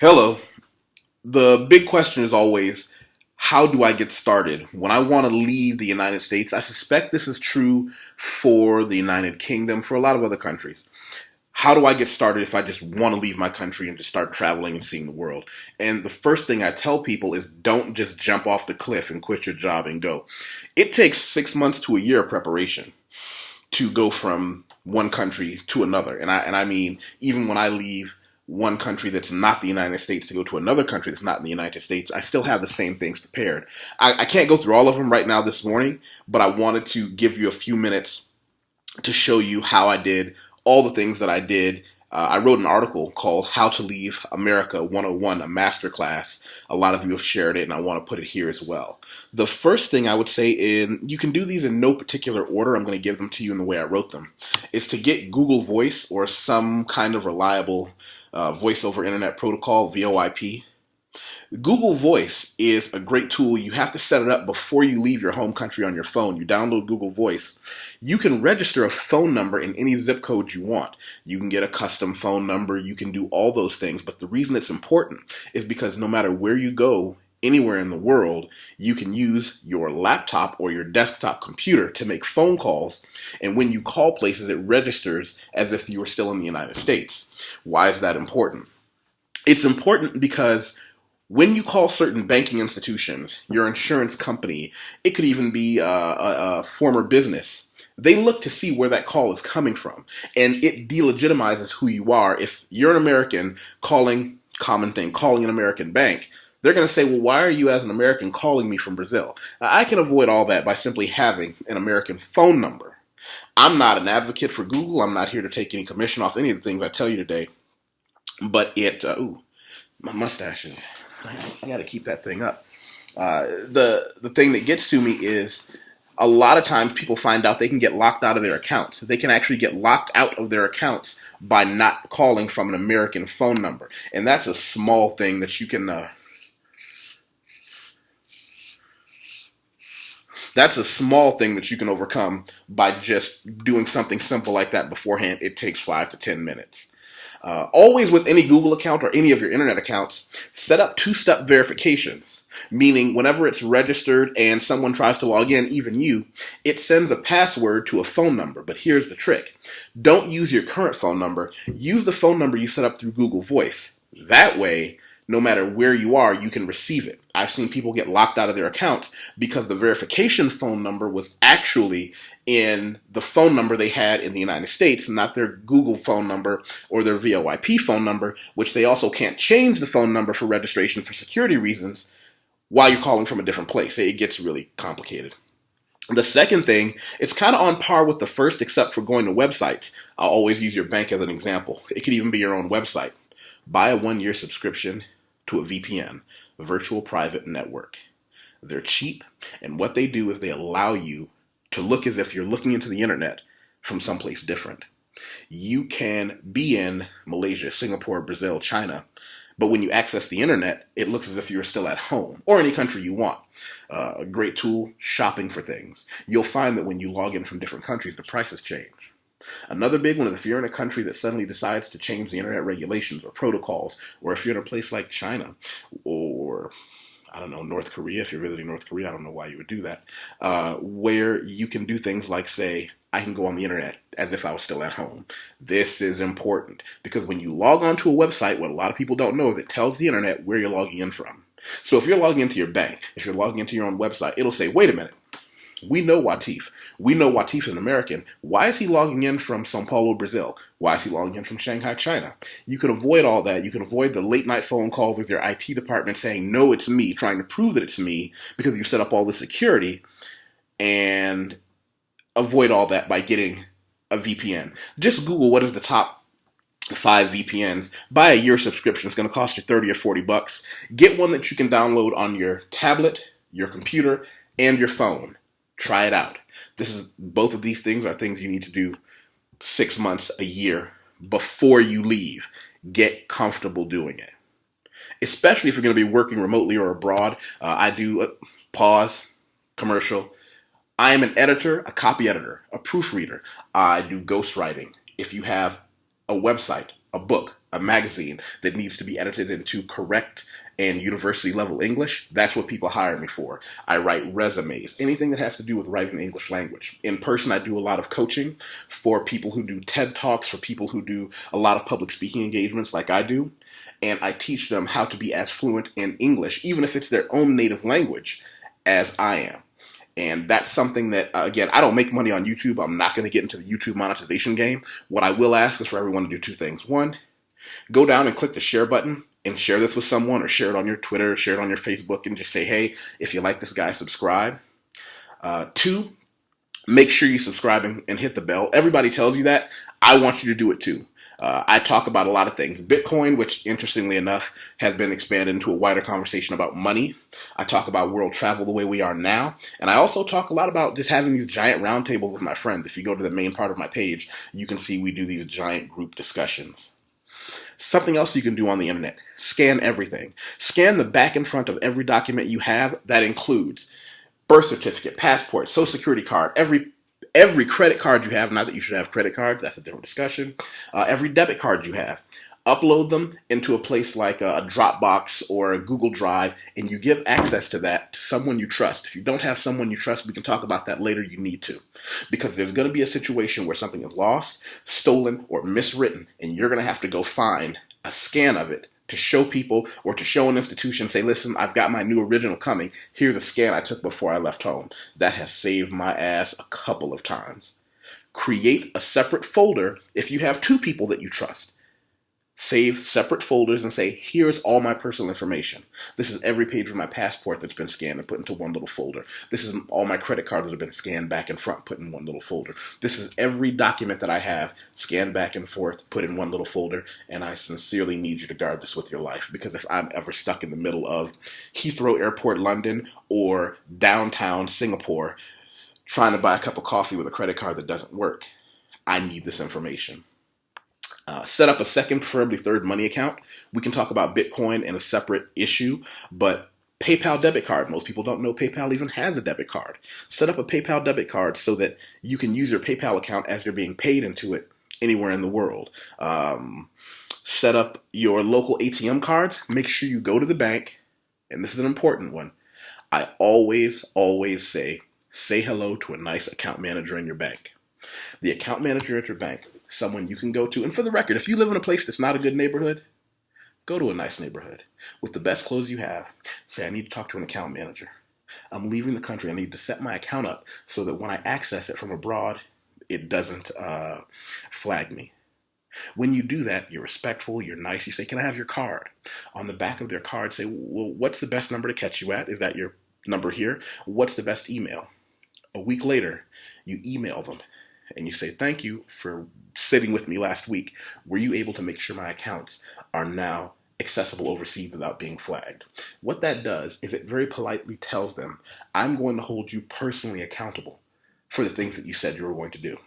Hello. The big question is always, how do I get started? When I want to leave the United States, I suspect this is true for the United Kingdom, for a lot of other countries. How do I get started if I just want to leave my country and just start traveling and seeing the world? And the first thing I tell people is don't just jump off the cliff and quit your job and go. It takes 6 months to a year of preparation to go from one country to another. And I mean, even when I leave one country that's not the United States to go to another country that's not in the United States, I still have the same things prepared. I can't go through all of them right now this morning, but I wanted to give you a few minutes to show you how I did all the things that I did. I wrote an article called How to Leave America 101, a masterclass. A lot of you have shared it, and I want to put it here as well. The first thing I would say is, you can do these in no particular order. I'm going to give them to you in the way I wrote them, is to get Google Voice or some kind of reliable voice over internet protocol, VoIP. Google Voice is a great tool. You have to set it up before you leave your home country on your phone. You download Google Voice. You can register a phone number in any zip code you want. You can get a custom phone number. You can do all those things. But the reason it's important is because no matter where you go, anywhere in the world, you can use your laptop or your desktop computer to make phone calls. And when you call places, it registers as if you were still in the United States. Why is that important? It's important because when you call certain banking institutions, your insurance company, it could even be a former business, they look to see where that call is coming from. And it delegitimizes who you are. If you're an American calling, common thing, calling an American bank, they're going to say, well, why are you as an American calling me from Brazil? Now, I can avoid all that by simply having an American phone number. I'm not an advocate for Google. I'm not here to take any commission off any of the things I tell you today. But my mustache is... I got to keep that thing up. The thing that gets to me is a lot of times people find out they can get locked out of their accounts. They can actually get locked out of their accounts by not calling from an American phone number. And that's a small thing that you can... That's a small thing that you can overcome by just doing something simple like that beforehand. It takes 5 to 10 minutes. Always with any Google account or any of your internet accounts, set up two-step verifications, meaning whenever it's registered and someone tries to log in, even you, it sends a password to a phone number. But here's the trick. Don't use your current phone number. Use the phone number you set up through Google Voice. That way, no matter where you are, you can receive it. I've seen people get locked out of their accounts because the verification phone number was actually in the phone number they had in the United States, not their Google phone number or their VoIP phone number, which they also can't change the phone number for registration for security reasons while you're calling from a different place. It gets really complicated. The second thing, it's kind of on par with the first except for going to websites. I'll always use your bank as an example. It could even be your own website. Buy a 1-year subscription to a VPN, a virtual private network. They're cheap, and what they do is they allow you to look as if you're looking into the internet from someplace different. You can be in Malaysia, Singapore, Brazil, China, but when you access the internet, it looks as if you're still at home, or any country you want. A great tool, shopping for things. You'll find that when you log in from different countries, the prices change. Another big one is if you're in a country that suddenly decides to change the internet regulations or protocols, or if you're in a place like China, or I don't know, North Korea, if you're visiting North Korea, I don't know why you would do that, where you can do things like say, I can go on the internet as if I was still at home. This is important because when you log onto a website, what a lot of people don't know is it tells the internet where you're logging in from. So if you're logging into your bank, if you're logging into your own website, it'll say, wait a minute. We know YusefWateef. We know YusefWateef is an American. Why is he logging in from Sao Paulo, Brazil? Why is he logging in from Shanghai, China? You can avoid all that. You can avoid the late night phone calls with your IT department saying, no, it's me, trying to prove that it's me because you set up all the security, and avoid all that by getting a VPN. Just Google what is the top 5 VPNs. Buy a year subscription. It's going to cost you 30 or 40 bucks. Get one that you can download on your tablet, your computer, and your phone. Try it out. Both of these things are things you need to do 6 months, a year before you leave. Get comfortable doing it. Especially if you're going to be working remotely or abroad. I do pause, commercial. I am an editor, a copy editor, a proofreader. I do ghostwriting. If you have a website, a book, a magazine that needs to be edited into correct and university level English, that's what people hire me for. I write resumes, anything that has to do with writing the English language. In person, I do a lot of coaching for people who do TED Talks, for people who do a lot of public speaking engagements like I do. And I teach them how to be as fluent in English, even if it's their own native language, as I am. And that's something that, again, I don't make money on YouTube. I'm not going to get into the YouTube monetization game. What I will ask is for everyone to do two things. One, go down and click the share button and share this with someone, or share it on your Twitter, share it on your Facebook, and just say, hey, if you like this guy, subscribe. Two, make sure you subscribe and hit the bell. Everybody tells you that. I want you to do it too. I talk about a lot of things. Bitcoin, which interestingly enough has been expanded into a wider conversation about money. I talk about world travel the way we are now. And I also talk a lot about just having these giant roundtables with my friends. If you go to the main part of my page, you can see we do these giant group discussions. Something else you can do on the internet, scan everything. Scan the back and front of every document you have. That includes birth certificate, passport, social security card, every credit card you have. Not that you should have credit cards, that's a different discussion. Every debit card you have. Upload them into a place like a Dropbox or a Google Drive, and you give access to that to someone you trust. If you don't have someone you trust, we can talk about that later. You need to. Because there's going to be a situation where something is lost, stolen, or miswritten, and you're going to have to go find a scan of it to show people, or to show an institution, say, listen, I've got my new original coming. Here's a scan I took before I left home. That has saved my ass a couple of times. Create a separate folder if you have two people that you trust. Save separate folders and say, here's all my personal information. This is every page of my passport that's been scanned and put into one little folder. This is all my credit cards that have been scanned back and front, put in one little folder. This is every document that I have scanned back and forth, put in one little folder. And I sincerely need you to guard this with your life, because if I'm ever stuck in the middle of Heathrow Airport, London, or downtown Singapore, trying to buy a cup of coffee with a credit card that doesn't work, I need this information. Set up a second, preferably third money account. We can talk about Bitcoin in a separate issue, but PayPal debit card. Most people don't know PayPal even has a debit card. Set up a PayPal debit card so that you can use your PayPal account as you're being paid into it anywhere in the world. Set up your local ATM cards. Make sure you go to the bank, and this is an important one. I always say hello to a nice account manager in your bank. The account manager at your bank, someone you can go to. And for the record, if you live in a place that's not a good neighborhood, go to a nice neighborhood with the best clothes you have. Say, I need to talk to an account manager. I'm leaving the country. I need to set my account up so that when I access it from abroad, it doesn't flag me. When you do that, you're respectful, you're nice. You say, can I have your card? On the back of their card, say, well, what's the best number to catch you at? Is that your number here? What's the best email? A week later, you email them. And you say, thank you for sitting with me last week. Were you able to make sure my accounts are now accessible overseas without being flagged? What that does is it very politely tells them, I'm going to hold you personally accountable for the things that you said you were going to do.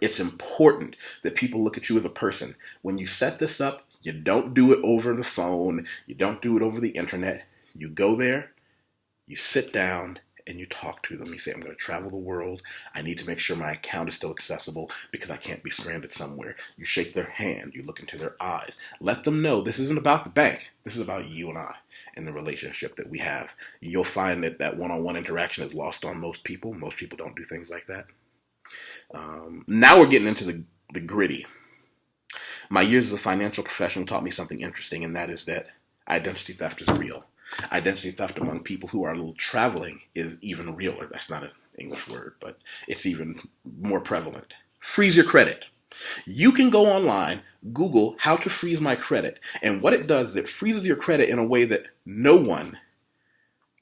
It's important that people look at you as a person. When you set this up, you don't do it over the phone. You don't do it over the internet. You go there, you sit down, and you talk to them. You say, I'm going to travel the world. I need to make sure my account is still accessible because I can't be stranded somewhere. You shake their hand. You look into their eyes. Let them know this isn't about the bank. This is about you and I and the relationship that we have. You'll find that that one-on-one interaction is lost on most people. Most people don't do things like that. Now we're getting into the gritty. My years as a financial professional taught me something interesting, and that is that identity theft is real. Identity theft among people who are a little traveling is even realer. That's not an English word, but it's even more prevalent. Freeze your credit. You can go online, Google how to freeze my credit, and what it does is it freezes your credit in a way that no one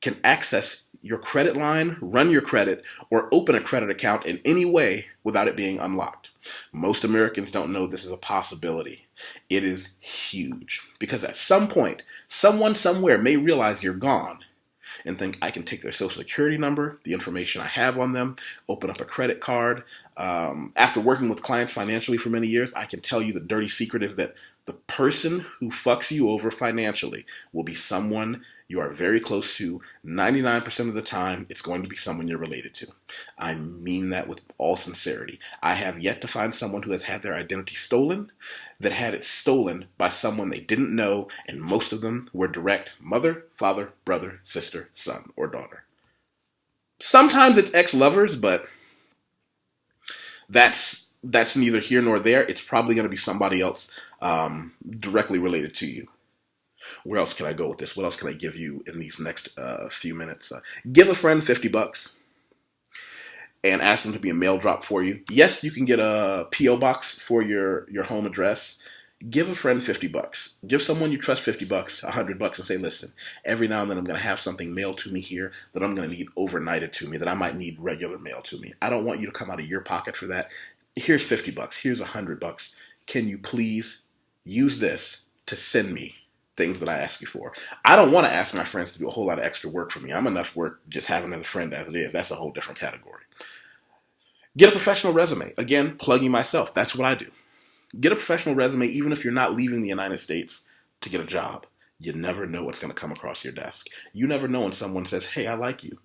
can access your credit line, run your credit, or open a credit account in any way without it being unlocked. Most Americans don't know this is a possibility. It is huge because at some point, someone somewhere may realize you're gone and think, I can take their social security number, the information I have on them, open up a credit card. After working with clients financially for many years, I can tell you the dirty secret is that The person who fucks you over financially will be someone you are very close to. 99% of the time, it's going to be someone you're related to. I mean that with all sincerity. I have yet to find someone who has had their identity stolen that had it stolen by someone they didn't know, and most of them were direct mother, father, brother, sister, son, or daughter. Sometimes it's ex-lovers, but that's neither here nor there. It's probably going to be somebody else directly related to you. Where else can I go with this? What else can I give you in these next few minutes? Give a friend $50 and ask them to be a mail drop for you. Yes, you can get a P.O. box for your home address. Give a friend $50. Give someone you trust $50, $100, and say, listen, every now and then I'm going to have something mailed to me here that I'm going to need overnighted to me, that I might need regular mail to me. I don't want you to come out of your pocket for that. Here's $50. Here's $100. Can you please use this to send me things that I ask you for? I don't want to ask my friends to do a whole lot of extra work for me. I'm enough work just having another friend as it is. That's a whole different category. Get a professional resume. Again, plugging myself. That's what I do. Get a professional resume even if you're not leaving the United States to get a job. You never know what's going to come across your desk. You never know when someone says, hey, I like you.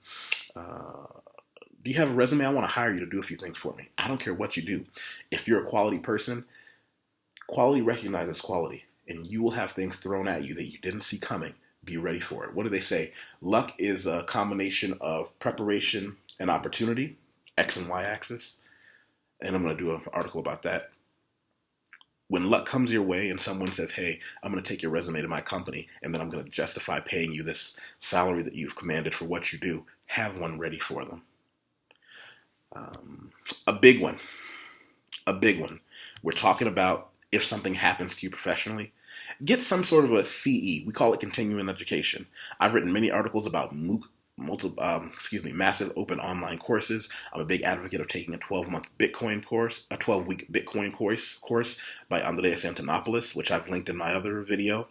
Do you have a resume? I want to hire you to do a few things for me. I don't care what you do. If you're a quality person, quality recognizes quality, and you will have things thrown at you that you didn't see coming. Be ready for it. What do they say? Luck is a combination of preparation and opportunity, X and Y axis. And I'm going to do an article about that. When luck comes your way and someone says, hey, I'm going to take your resume to my company, and then I'm going to justify paying you this salary that you've commanded for what you do, have one ready for them. A big one. We're talking about if something happens to you professionally, get some sort of a CE. We call it continuing education. I've written many articles about massive open online courses. I'm a big advocate of taking a 12-month Bitcoin course, a 12-week Bitcoin course by Andreas Antonopoulos, which I've linked in my other video,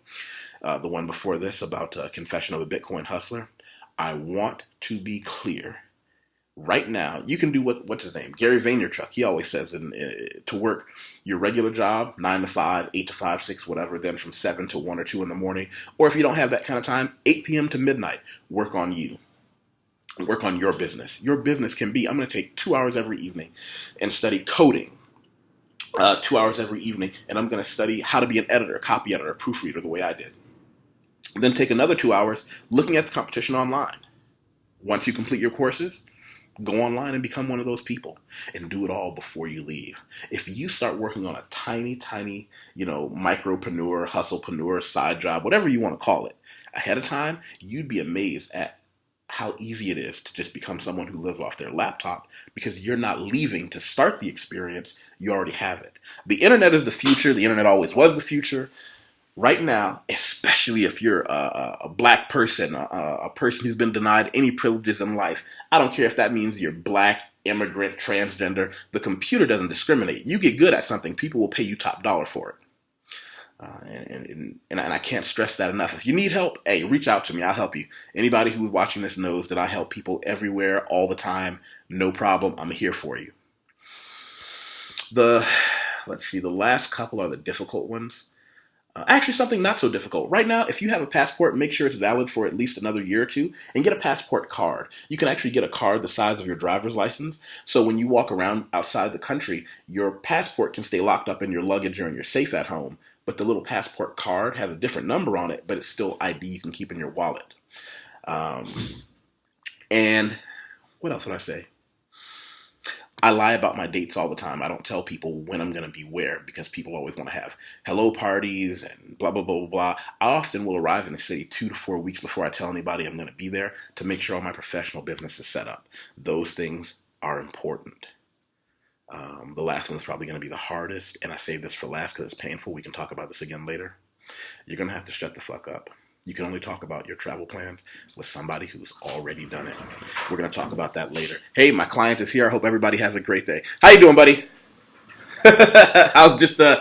the one before this about Confession of a Bitcoin Hustler. I want to be clear. Right now, you can do what's his name? Gary Vaynerchuk. He always says to work your regular job, 9 to 5, 8 to 5, 6, whatever, then from 7 to 1 or 2 in the morning. Or if you don't have that kind of time, 8 p.m. to midnight, work on you. Work on your business. Your business can be, I'm going to take 2 hours every evening and study coding. 2 hours every evening, and I'm going to study how to be an editor, copy editor, proofreader, the way I did. Then take another 2 hours looking at the competition online. Once you complete your courses, go online and become one of those people and do it all before you leave. If you start working on a tiny, micropreneur, hustlepreneur, side job, whatever you want to call it, ahead of time, you'd be amazed at how easy it is to just become someone who lives off their laptop because you're not leaving to start the experience. You already have it. The internet is the future. The internet always was the future. Right now, especially if you're a black person, a person who's been denied any privileges in life, I don't care if that means you're black, immigrant, transgender, the computer doesn't discriminate. You get good at something, people will pay you top dollar for it. And I can't stress that enough. If you need help, hey, reach out to me. I'll help you. Anybody who's watching this knows that I help people everywhere, all the time. No problem. I'm here for you. The last couple are the difficult ones. Actually, something not so difficult. Right now, if you have a passport, make sure it's valid for at least another year or two, and get a passport card. You can actually get a card the size of your driver's license, so when you walk around outside the country, your passport can stay locked up in your luggage or in your safe at home, but the little passport card has a different number on it, but it's still ID you can keep in your wallet. And what else would I say? I lie about my dates all the time. I don't tell people when I'm going to be where because people always want to have hello parties and blah, blah, blah, blah, blah. I often will arrive in the city 2 to 4 weeks before I tell anybody I'm going to be there to make sure all my professional business is set up. Those things are important. The last one is probably going to be the hardest, and I saved this for last because it's painful. We can talk about this again later. You're going to have to shut the fuck up. You can only talk about your travel plans with somebody who's already done it. We're going to talk about that later. Hey, my client is here. I hope everybody has a great day. How you doing, buddy? I was just doing